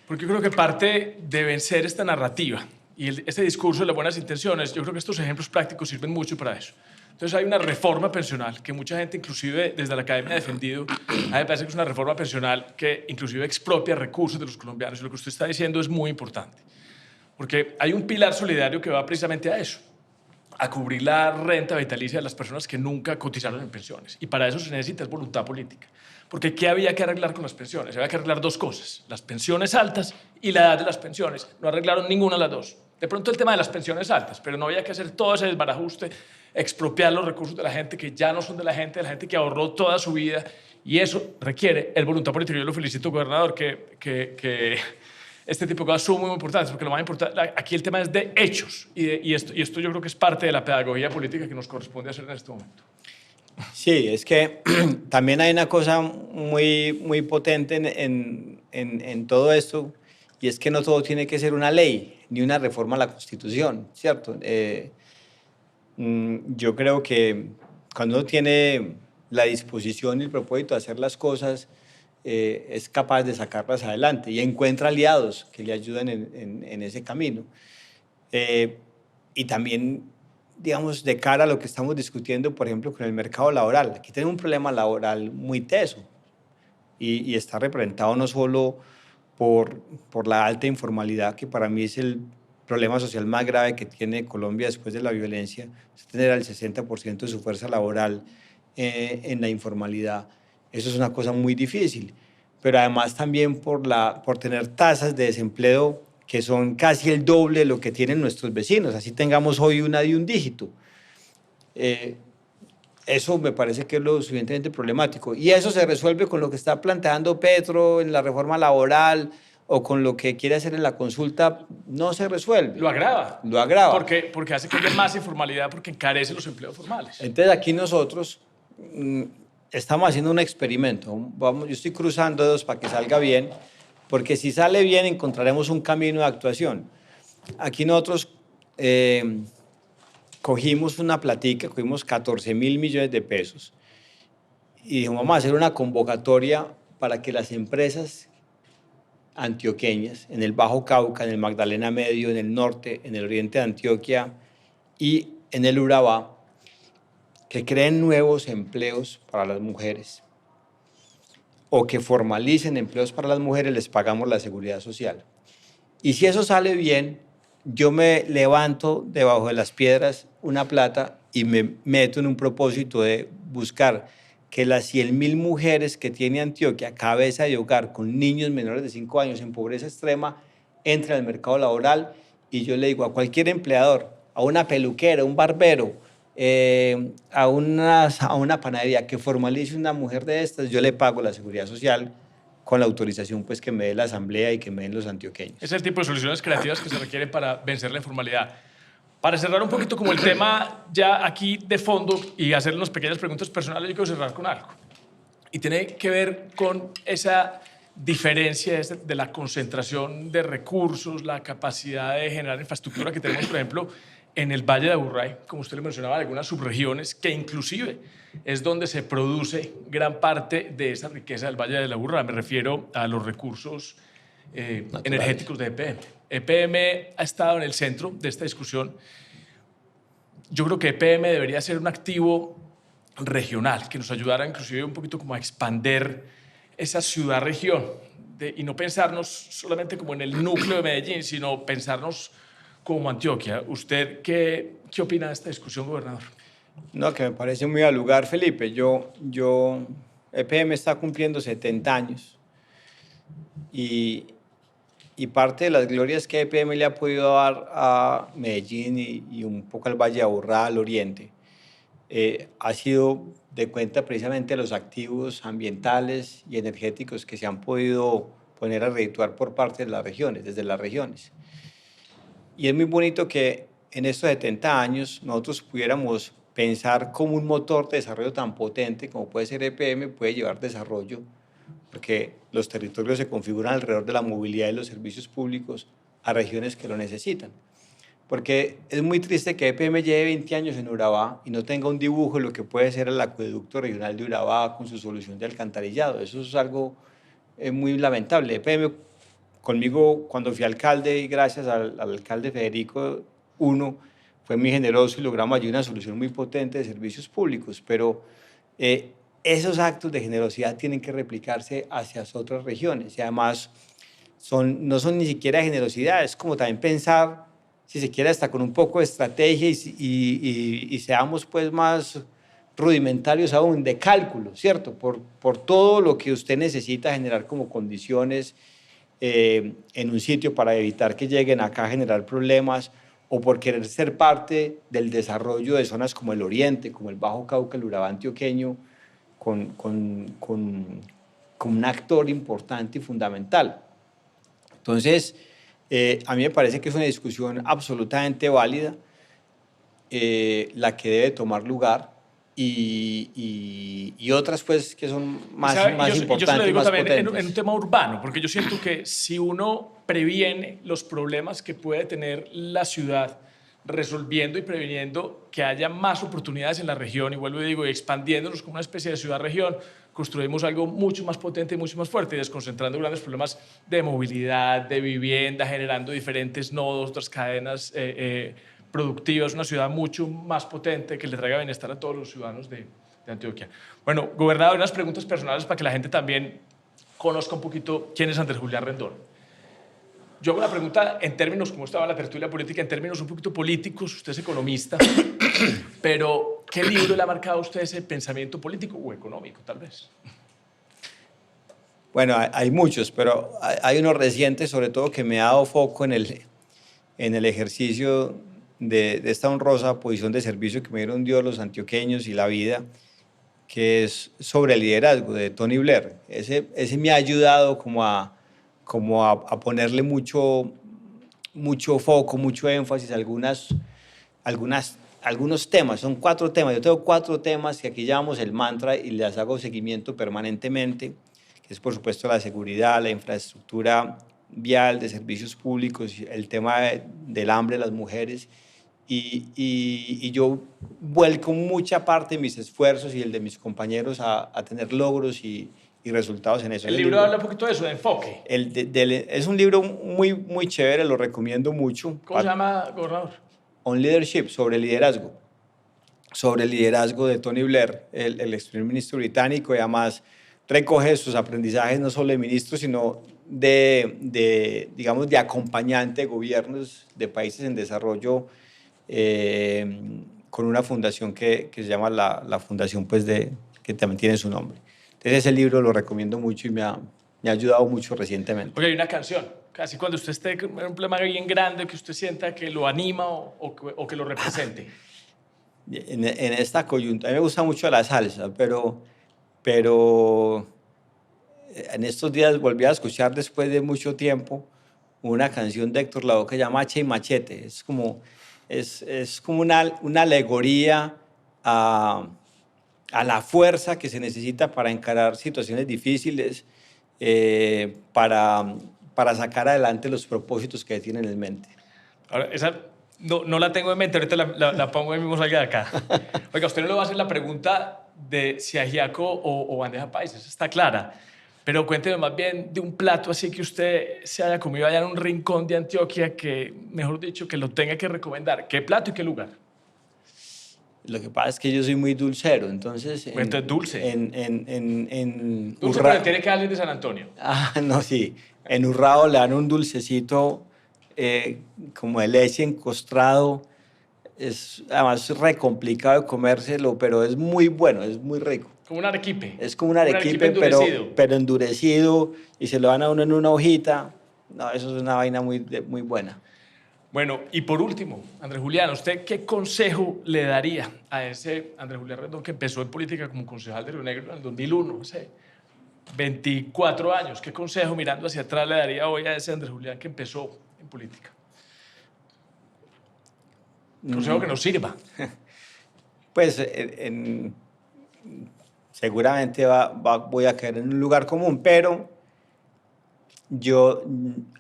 porque yo creo que parte de vencer esta narrativa y este discurso de las buenas intenciones, yo creo que estos ejemplos prácticos sirven mucho para eso. Entonces hay una reforma pensional que mucha gente, inclusive desde la academia, ha defendido. A mí me parece que es una reforma pensional que inclusive expropia recursos de los colombianos. Y lo que usted está diciendo es muy importante, porque hay un pilar solidario que va precisamente a eso, a cubrir la renta vitalicia de las personas que nunca cotizaron en pensiones. Y para eso se necesita voluntad política. Porque ¿qué había que arreglar con las pensiones? Había que arreglar dos cosas: las pensiones altas y la edad de las pensiones. No arreglaron ninguna de las dos. De pronto el tema de las pensiones altas, pero no había que hacer todo ese desbarajuste, expropiar los recursos de la gente que ya no son de la gente que ahorró toda su vida. Y eso requiere el voluntad política. Yo lo felicito, gobernador, que este tipo de cosas son muy importantes, porque lo más importante, aquí el tema es de hechos, y esto yo creo que es parte de la pedagogía política que nos corresponde hacer en este momento. Sí, es que también hay una cosa muy potente en todo esto, y es que no todo tiene que ser una ley ni una reforma a la Constitución, ¿cierto? Yo creo que cuando uno tiene la disposición y el propósito de hacer las cosas, es capaz de sacarlas adelante y encuentra aliados que le ayudan en ese camino. Y también, digamos, de cara a lo que estamos discutiendo, por ejemplo, con el mercado laboral. Aquí tenemos un problema laboral muy teso y está representado no solo por la alta informalidad, que para mí es el problema social más grave que tiene Colombia después de la violencia, es tener al 60% de su fuerza laboral en la informalidad. Eso es una cosa muy difícil, pero además también por tener tasas de desempleo que son casi el doble de lo que tienen nuestros vecinos, así tengamos hoy una de un dígito. Eso me parece que es lo suficientemente problemático. Y eso se resuelve con lo que está planteando Petro en la reforma laboral o con lo que quiere hacer en la consulta. No se resuelve. Lo agrava. Lo agrava. Porque hace que haya más informalidad, porque encarece los empleos formales. Entonces aquí nosotros estamos haciendo un experimento. Yo estoy cruzando dedos para que salga bien, porque si sale bien encontraremos un camino de actuación. Aquí nosotros cogimos una platica, cogimos 14.000 millones de pesos y dijimos, vamos a hacer una convocatoria para que las empresas antioqueñas en el Bajo Cauca, en el Magdalena Medio, en el norte, en el oriente de Antioquia y en el Urabá, que creen nuevos empleos para las mujeres o que formalicen empleos para las mujeres, les pagamos la seguridad social. Y si eso sale bien, yo me levanto debajo de las piedras una plata y me meto en un propósito de buscar que las 100.000 mujeres que tiene Antioquia, cabeza de hogar, con niños menores de 5 años en pobreza extrema, entren al mercado laboral. Y yo le digo a cualquier empleador, a una peluquera, un barbero, a una panadería que formalice una mujer de estas, yo le pago la seguridad social con la autorización pues, que me dé la asamblea y que me den los antioqueños. Es el tipo de soluciones creativas que se requieren para vencer la informalidad. Para cerrar un poquito como el tema ya aquí de fondo y hacer unas pequeñas preguntas personales, yo quiero cerrar con algo. Y tiene que ver con esa diferencia de la concentración de recursos, la capacidad de generar infraestructura que tenemos, por ejemplo, en el Valle de Aburrá, como usted le mencionaba, algunas subregiones que inclusive es donde se produce gran parte de esa riqueza del Valle de Aburrá. Me refiero a los recursos energéticos de EPM. EPM ha estado en el centro de esta discusión. Yo creo que EPM debería ser un activo regional que nos ayudara inclusive un poquito como a expander esa ciudad-región y no pensarnos solamente como en el núcleo de Medellín, sino pensarnos como Antioquia. ¿Usted qué opina de esta discusión, gobernador? No, que me parece muy al lugar, Felipe. EPM está cumpliendo 70 años y parte de las glorias que EPM le ha podido dar a Medellín y un poco al Valle de Aburrá, al oriente, ha sido de cuenta precisamente de los activos ambientales y energéticos que se han podido poner a redituar por parte de las regiones, desde las regiones. Y es muy bonito que en estos 70 años nosotros pudiéramos pensar cómo un motor de desarrollo tan potente como puede ser EPM puede llevar desarrollo, porque los territorios se configuran alrededor de la movilidad y los servicios públicos a regiones que lo necesitan. Porque es muy triste que EPM lleve 20 años en Urabá y no tenga un dibujo de lo que puede ser el acueducto regional de Urabá con su solución de alcantarillado. Eso es algo muy lamentable. EPM, conmigo, cuando fui alcalde y gracias al alcalde Federico I, fue muy generoso y logramos allí una solución muy potente de servicios públicos, pero esos actos de generosidad tienen que replicarse hacia otras regiones y además no son ni siquiera generosidad, es como también pensar, si se quiere, hasta con un poco de estrategia y seamos pues más rudimentarios aún, de cálculo, ¿cierto? Por todo lo que usted necesita generar como condiciones en un sitio para evitar que lleguen acá a generar problemas o por querer ser parte del desarrollo de zonas como el Oriente, como el Bajo Cauca, el Urabá antioqueño, con un actor importante y fundamental. Entonces, a mí me parece que es una discusión absolutamente válida, la que debe tomar lugar, y otras pues que son más importantes. Yo se lo digo también en un tema urbano, porque yo siento que si uno previene los problemas que puede tener la ciudad, resolviendo y previniendo que haya más oportunidades en la región, y vuelvo y digo, expandiéndonos como una especie de ciudad-región, construimos algo mucho más potente y mucho más fuerte, y desconcentrando grandes problemas de movilidad, de vivienda, generando diferentes nodos, otras cadenas productivas, una ciudad mucho más potente que le traiga bienestar a todos los ciudadanos de Antioquia. Bueno, gobernador, unas preguntas personales para que la gente también conozca un poquito quién es Andrés Julián Rendón. Yo hago una pregunta en términos, como estaba la tertulia política, en términos un poquito políticos, usted es economista, pero ¿qué libro le ha marcado a usted ese pensamiento político o económico, tal vez? Bueno, hay muchos, pero hay unos recientes, sobre todo, que me ha dado foco en el ejercicio de esta honrosa posición de servicio que me dieron Dios, los antioqueños y la vida, que es sobre el liderazgo de Tony Blair. Ese me ha ayudado como a ponerle mucho foco, mucho énfasis a algunos temas. Son 4 temas. Yo tengo 4 temas que aquí llamamos el mantra y les hago seguimiento permanentemente, que es por supuesto la seguridad, la infraestructura vial, de servicios públicos, el tema del hambre de las mujeres. Y yo vuelco mucha parte de mis esfuerzos y el de mis compañeros a tener logros y resultados en eso. El libro habla un poquito de eso, de enfoque. Es un libro muy, muy chévere, lo recomiendo mucho. ¿Cómo se llama, gobernador? On Leadership, sobre liderazgo de Tony Blair, el ex primer ministro británico, y además recoge sus aprendizajes no solo de ministro, sino digamos, de acompañante de gobiernos de países en desarrollo, con una fundación que se llama la fundación pues, de que también tiene su nombre. Entonces ese libro lo recomiendo mucho y me ha ayudado mucho recientemente. Porque hay una canción, casi cuando usted esté en un problema bien grande, que usted sienta que lo anima o que lo represente. En esta coyuntura, a mí me gusta mucho la salsa, pero en estos días volví a escuchar después de mucho tiempo una canción de Héctor Lavoe que se llama Hacha y Machete. Es como una alegoría a la fuerza que se necesita para encarar situaciones difíciles, para sacar adelante los propósitos que tienen en mente. Ahora, esa no la tengo en mente, ahorita la pongo en mismo salga de acá. Oiga, usted no le va a hacer la pregunta de si ajiaco o bandeja paisa, esa está clara. Pero cuénteme más bien de un plato así que usted se haya comido allá en un rincón de Antioquia que, mejor dicho, que lo tenga que recomendar. ¿Qué plato y qué lugar? Lo que pasa es que yo soy muy dulcero, entonces... Entonces, dulce. Dulce, Urra... pero tiene que darle de San Antonio. Ah, no, sí. En Urrao le dan un dulcecito como de leche encostrado. Además es re complicado de comérselo, pero es muy bueno, es muy rico. Como un arequipe. Es como un arequipe, pero endurecido, y se lo dan a uno en una hojita. No, eso es una vaina muy buena. Bueno, y por último, Andrés Julián, ¿usted qué consejo le daría a ese Andrés Julián Rendón que empezó en política como concejal de Río Negro en el 2001, hace 24 años? ¿Qué consejo mirando hacia atrás le daría hoy a ese Andrés Julián que empezó en política? Consejo que nos sirva. Pues seguramente voy a caer en un lugar común, pero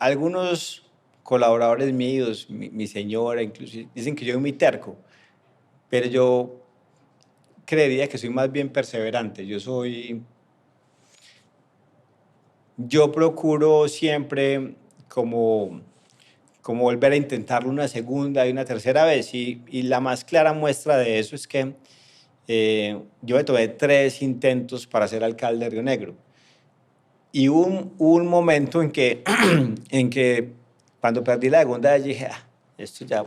algunos colaboradores míos, mi señora, incluso dicen que yo soy muy terco, pero yo creería que soy más bien perseverante. Yo procuro siempre como volver a intentarlo una segunda y una tercera vez, y la más clara muestra de eso es que yo me tomé 3 intentos para ser alcalde de Río Negro, y hubo un momento en que cuando perdí la segunda vez dije, esto ya...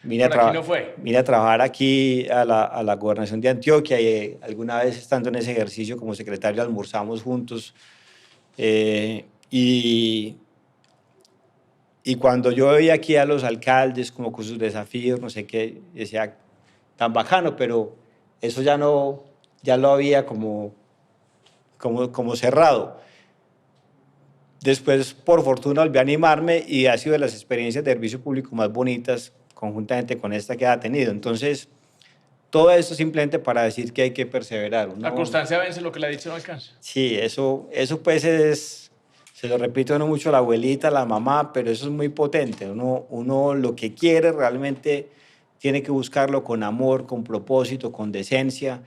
Vine a trabajar aquí a la gobernación de Antioquia, y alguna vez estando en ese ejercicio como secretario almorzamos juntos, y cuando yo veía aquí a los alcaldes como con sus desafíos, no sé qué, decía, tan bacano, pero eso ya lo había como cerrado. Después, por fortuna, volví a animarme, y ha sido de las experiencias de servicio público más bonitas, conjuntamente con esta que ha tenido. Entonces, todo esto simplemente para decir que hay que perseverar. La constancia vence, lo que le ha dicho no alcanza. Sí, eso pues se lo repito no mucho a la abuelita, a la mamá, pero eso es muy potente. Uno lo que quiere realmente tiene que buscarlo con amor, con propósito, con decencia,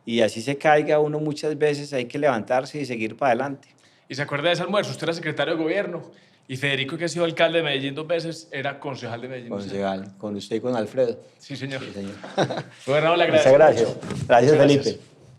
y así se caiga uno muchas veces, hay que levantarse y seguir para adelante. ¿Y se acuerda de ese almuerzo? Usted era secretario de gobierno y Federico, que ha sido alcalde de Medellín 2 veces, era concejal de Medellín. Concejal, con usted y con Alfredo. Sí, señor. Sí, señor. Gobernador, le agradezco. Muchas gracias. Gracias, Felipe.